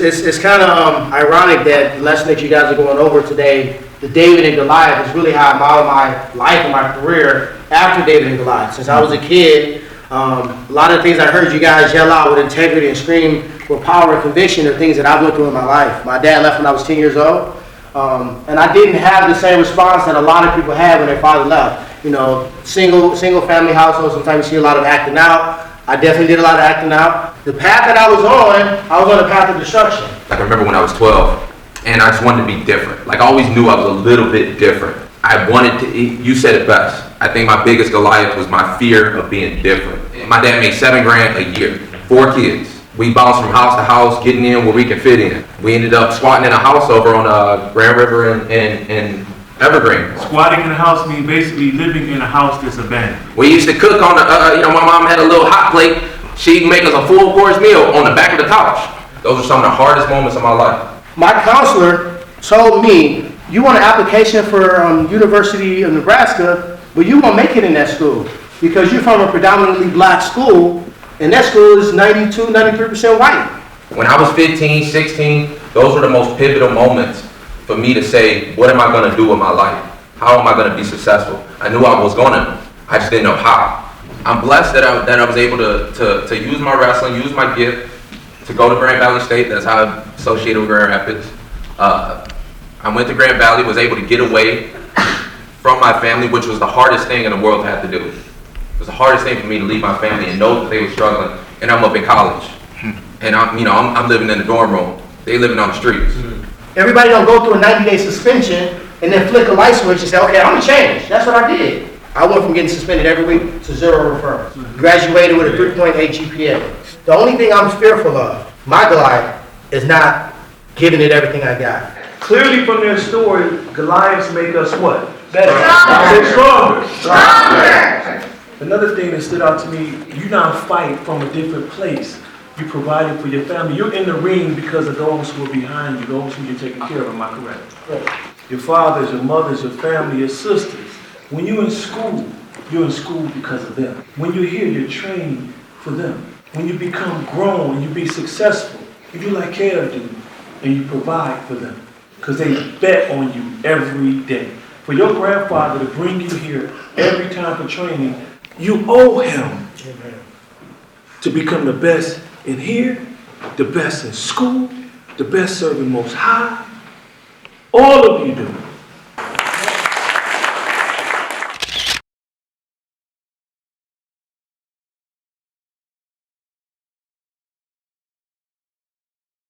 It's kind of ironic that the lesson that you guys are going over today, the David and Goliath, is really how I model my life and my career after David and Goliath. Since I was a kid, a lot of the things I heard you guys yell out with integrity and scream with power and conviction are things that I went through in my life. My dad left when I was 10 years old, and I didn't have the same response that a lot of people had when their father left. You know, single family household, sometimes you see a lot of acting out. I definitely did a lot of acting out. The path that I was on a path of destruction. Like I remember when I was 12, and I just wanted to be different. Like I always knew I was a little bit different. I wanted to, you said it best. I think my biggest Goliath was my fear of being different. My dad made $7 grand a year, 4 kids. We bounced from house to house, getting in where we can fit in. We ended up squatting in a house over on Grand River and Evergreen. Squatting in a house means basically living in a house that's abandoned. We used to cook on the, my mom had a little hot plate. She'd make us a full course meal on the back of the couch. Those are some of the hardest moments of my life. My counselor told me, you want an application for University of Nebraska, but you won't make it in that school because you're from a predominantly black school, and that school is 92, 93% white. When I was 15, 16, those were the most pivotal moments for me to say, what am I going to do with my life? How am I going to be successful? I knew I was going to, I just didn't know how. I'm blessed that I was able to use my wrestling, use my gift to go to Grand Valley State. That's how I'm associated with Grand Rapids. I went to Grand Valley, was able to get away from my family, which was the hardest thing in the world to have to do. It was the hardest thing for me to leave my family and know that they were struggling. And I'm up in college, and I'm living in the dorm room. They living on the streets. Everybody don't go through a 90-day suspension and then flick a light switch and say, okay, I'm gonna change. That's what I did. I went from getting suspended every week to 0 referrals. Graduated with a 3.8 GPA. The only thing I'm fearful of, my Goliath, is not giving it everything I got. Clearly from their story, Goliaths make us what? Better. Stronger. Another thing that stood out to me, you now fight from a different place. You provided for your family. You're in the ring because of those who are behind you, those who you're taking care of. Am I correct? Your fathers, your mothers, your family, your sisters. When you're in school because of them. When you're here, you're trained for them. When you become grown and you be successful, you do like care do, and you provide for them. Because they bet on you every day. For your grandfather to bring you here every time for training, you owe him to become the best in here, the best in school, the best serving Most High. All of you do.